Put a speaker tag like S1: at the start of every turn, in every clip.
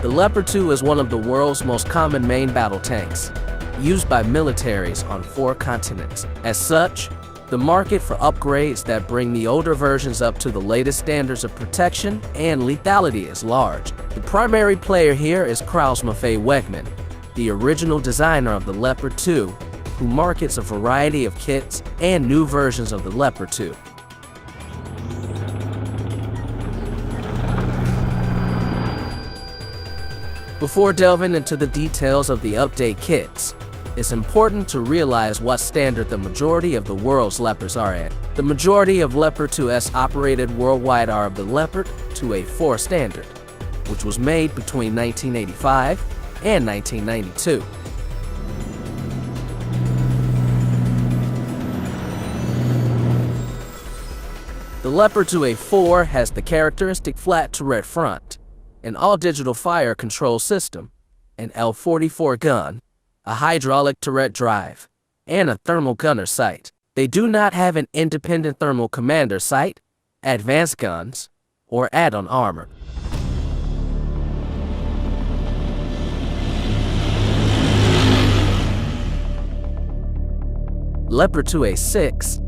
S1: The Leopard 2 is one of the world's most common main battle tanks, used by militaries on 4 continents. As such, the market for upgrades that bring the older versions up to the latest standards of protection and lethality is large. The primary player here is Krauss Maffei Wegmann, the original designer of the Leopard 2, who markets a variety of kits and new versions of the Leopard 2. Before delving into the details of the update kits, it's important to realize what standard the majority of the world's Leopards are at. The majority of Leopard 2s operated worldwide are of the Leopard 2A4 standard, which was made between 1985 and 1992. The Leopard 2A4 has the characteristic flat turret front, an all-digital fire control system, an L44 gun, a hydraulic turret drive, and a thermal gunner sight. They do not have an independent thermal commander sight, advanced guns, or add-on armor. Leopard 2A6.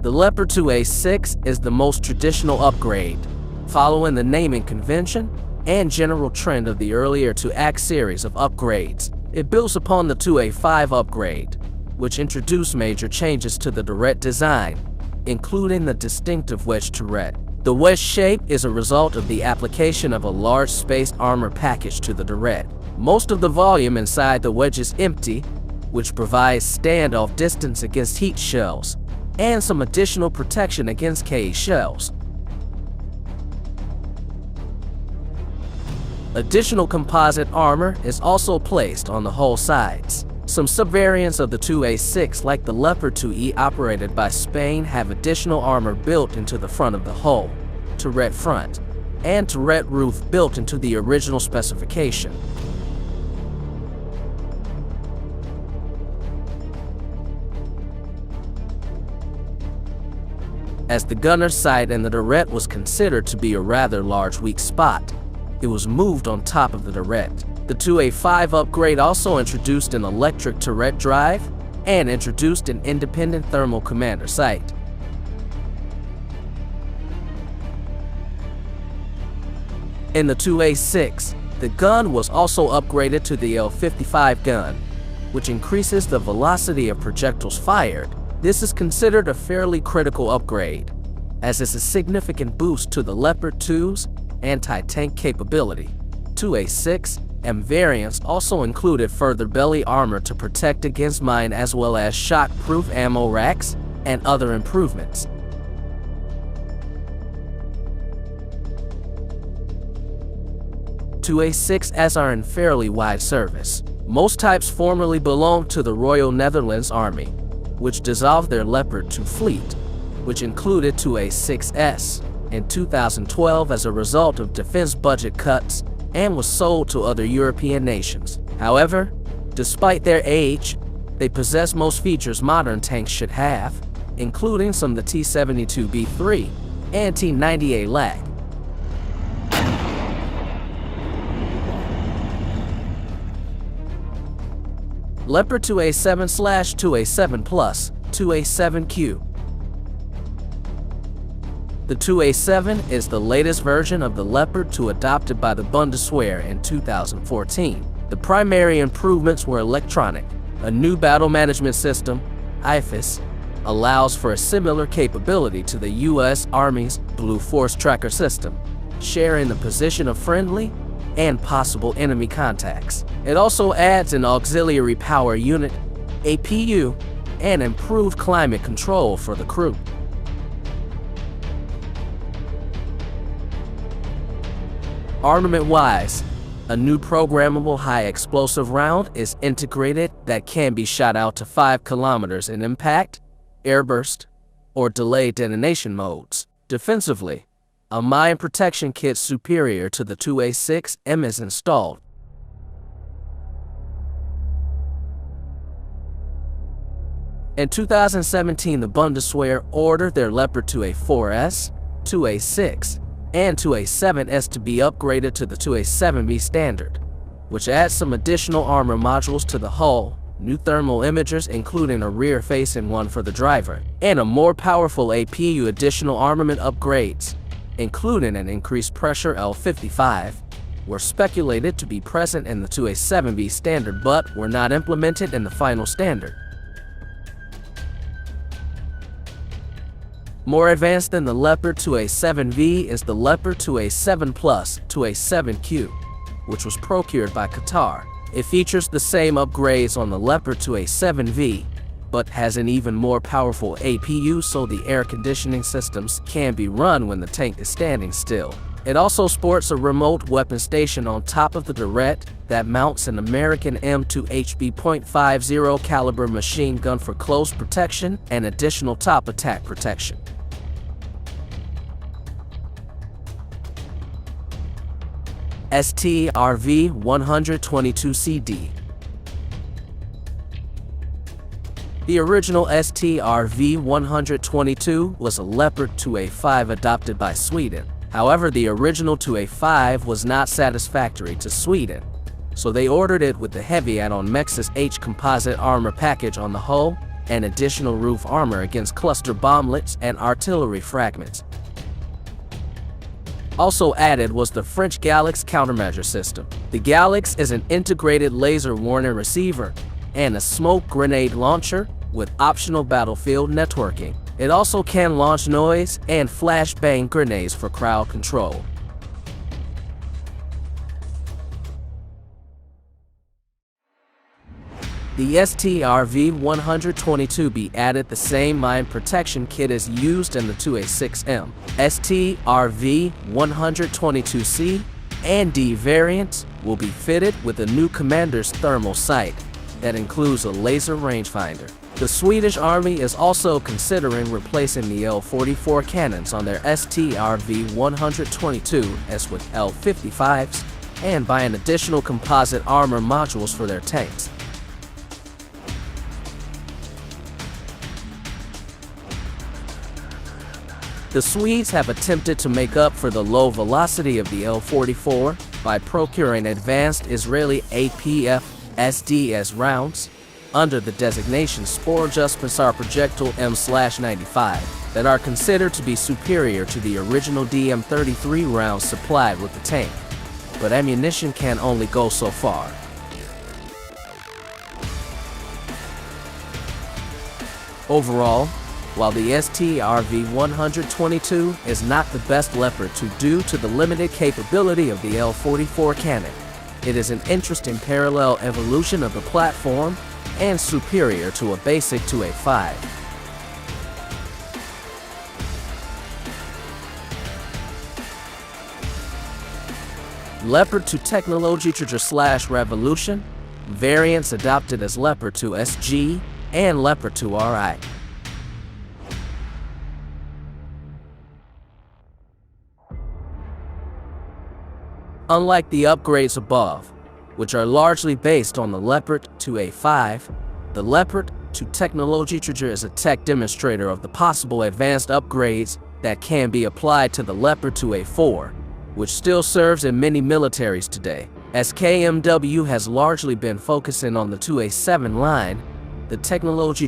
S1: The Leopard 2A6 is the most traditional upgrade, following the naming convention and general trend of the earlier 2AX series of upgrades. It builds upon the 2A5 upgrade, which introduced major changes to the turret design, including the distinctive wedge turret. The wedge shape is a result of the application of a large spaced armor package to the turret. Most of the volume inside the wedge is empty, which provides standoff distance against heat shells, and some additional protection against KE shells. Additional composite armor is also placed on the hull sides. Some subvariants of the 2A6, like the Leopard 2E operated by Spain, have additional armor built into the front of the hull, turret front, and turret roof built into the original specification. As the gunner's sight in the turret was considered to be a rather large weak spot, it was moved on top of the turret. The 2A5 upgrade also introduced an electric turret drive and introduced an independent thermal commander sight. In the 2A6, the gun was also upgraded to the L55 gun, which increases the velocity of projectiles fired. This is considered a fairly critical upgrade, as it's a significant boost to the Leopard 2's anti-tank capability. 2A6M variants also included further belly armor to protect against mine, as well as shock-proof ammo racks and other improvements. (2A6s are in fairly wide service. Most types formerly belonged to the Royal Netherlands Army, which dissolved their Leopard 2 fleet, which included 2A6s, in 2012 as a result of defense budget cuts, and was sold to other European nations. However, despite their age, they possess most features modern tanks should have, including some of the T-72B3 and T-90A lag. Leopard 2A7/2A7 Plus, 2A7Q. The 2A7 is the latest version of the Leopard 2 adopted by the Bundeswehr in 2014. The primary improvements were electronic. A new battle management system, IFAS, allows for a similar capability to the U.S. Army's Blue Force Tracker system, sharing the position of friendly and possible enemy contacts. It also adds an auxiliary power unit, APU, and improved climate control for the crew. Armament-wise, a new programmable high-explosive round is integrated that can be shot out to 5 kilometers in impact, airburst, or delayed detonation modes. Defensively, a mine protection kit superior to the 2A6M is installed. In 2017, the Bundeswehr ordered their Leopard 2A4s 2A6 and 2A7S to be upgraded to the 2A7B standard, which adds some additional armor modules to the hull, new thermal imagers including a rear-facing one for the driver, and a more powerful APU. Additional armament upgrades, including an increased pressure L55, were speculated to be present in the 2A7B standard but were not implemented in the final standard. More advanced than the Leopard 2A7V is the Leopard 2A7 Plus 2A7Q, which was procured by Qatar. It features the same upgrades on the Leopard 2A7V, but has an even more powerful APU so the air conditioning systems can be run when the tank is standing still. It also sports a remote weapon station on top of the turret that mounts an American M2 HB.50 caliber machine gun for close protection and additional top attack protection. STRV-122CD. The original STRV-122 was a Leopard 2A5 adopted by Sweden. However, the original 2A5 was not satisfactory to Sweden, so they ordered it with the heavy add-on Mexus H composite armor package on the hull and additional roof armor against cluster bomblets and artillery fragments. Also added was the French Galax countermeasure system. The Galax is an integrated laser warning receiver and a smoke grenade launcher with optional battlefield networking. It also can launch noise and flashbang grenades for crowd control. The STRV-122B added the same mine protection kit as used in the 2A6M. STRV-122C and D variants will be fitted with a new commander's thermal sight that includes a laser rangefinder. The Swedish Army is also considering replacing the L44 cannons on their STRV-122S with L55s and buying additional composite armor modules for their tanks. The Swedes have attempted to make up for the low velocity of the L44 by procuring advanced Israeli APF SDS rounds under the designation Spore Justpensar Projectile M/95 that are considered to be superior to the original DM33 rounds supplied with the tank, but ammunition can only go so far. Overall, while the STRV-122 is not the best Leopard 2 due to the limited capability of the L44 cannon, it is an interesting parallel evolution of the platform and superior to a basic 2A5. Leopard 2 Technology Revolution, variants adopted as Leopard 2 SG and Leopard 2 RI. Unlike the upgrades above, which are largely based on the Leopard 2A5, the Leopard 2 Technology is a tech demonstrator of the possible advanced upgrades that can be applied to the Leopard 2A4, which still serves in many militaries today. As KMW has largely been focusing on the 2A7 line, the Technology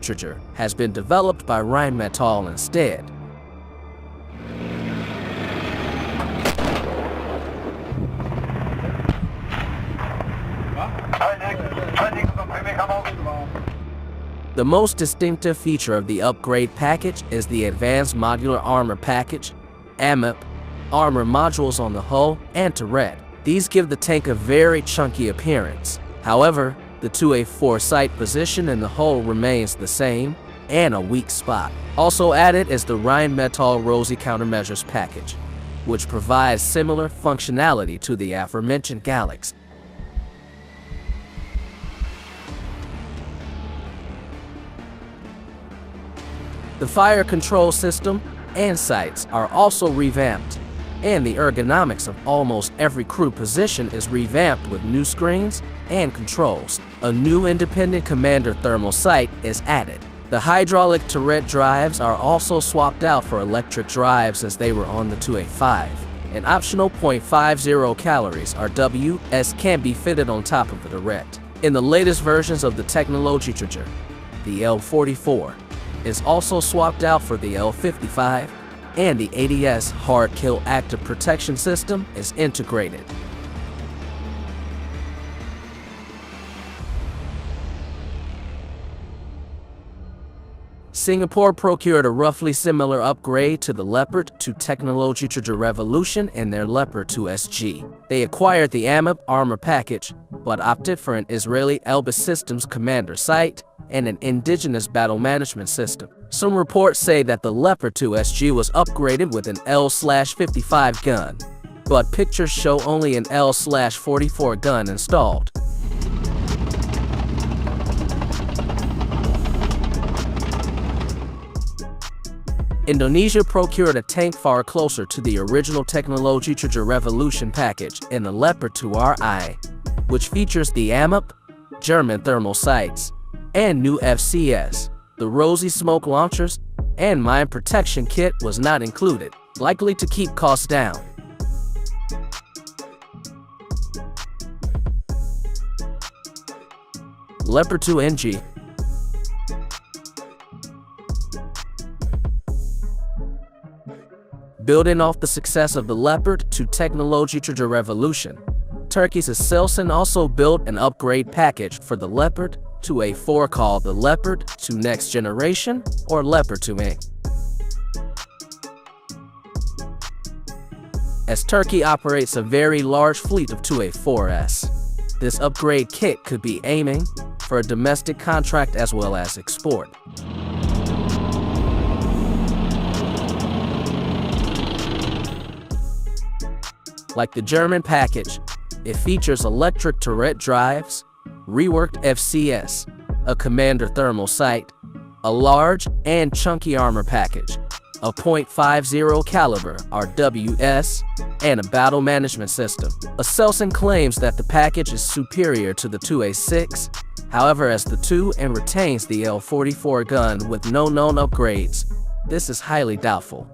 S1: has been developed by Rheinmetall instead. The most distinctive feature of the upgrade package is the Advanced Modular Armor Package, AMAP, armor modules on the hull and turret. These give the tank a very chunky appearance. However, the 2A4 sight position in the hull remains the same and a weak spot. Also added is the Rheinmetall Rosy Countermeasures package, which provides similar functionality to the aforementioned Galax. The fire control system and sights are also revamped, and the ergonomics of almost every crew position is revamped with new screens and controls. A new independent commander thermal sight is added, The hydraulic turret drives are also swapped out for electric drives as they were on the 2A5. An optional .50 calories RWS can be fitted on top of the turret. In the latest versions of the technology treasure, the L44 is also swapped out for the L55, and the ADS hard kill active protection system is integrated. Singapore procured a roughly similar upgrade to the Leopard 2 technology treasure revolution in their Leopard 2 SG. They acquired the AMIP armor package, but opted for an Israeli Elbit Systems commander sight and an indigenous battle management system. Some reports say that the Leopard 2 SG was upgraded with an L/55 gun, but pictures show only an L/44 gun installed. Indonesia procured a tank far closer to the original technology treasure revolution package in the Leopard 2RI, which features the AMIP, German thermal sights, and new FCS. The rosy smoke launchers and mine protection kit was not included, likely to keep costs down. Leopard 2 NG. Building off the success of the Leopard 2 technology treasure revolution, Turkey's Aselsan also built an upgrade package for the Leopard 2A4 called the Leopard 2 Next Generation or Leopard 2 Inc. As Turkey operates a very large fleet of 2A4s, this upgrade kit could be aiming for a domestic contract as well as export. Like the German package, it features electric turret drives, reworked FCS, a commander thermal sight, a large and chunky armor package, a .50 caliber RWS, and a battle management system. Aselsan claims that the package is superior to the 2A6, however, as the 2 and retains the L44 gun with no known upgrades, this is highly doubtful.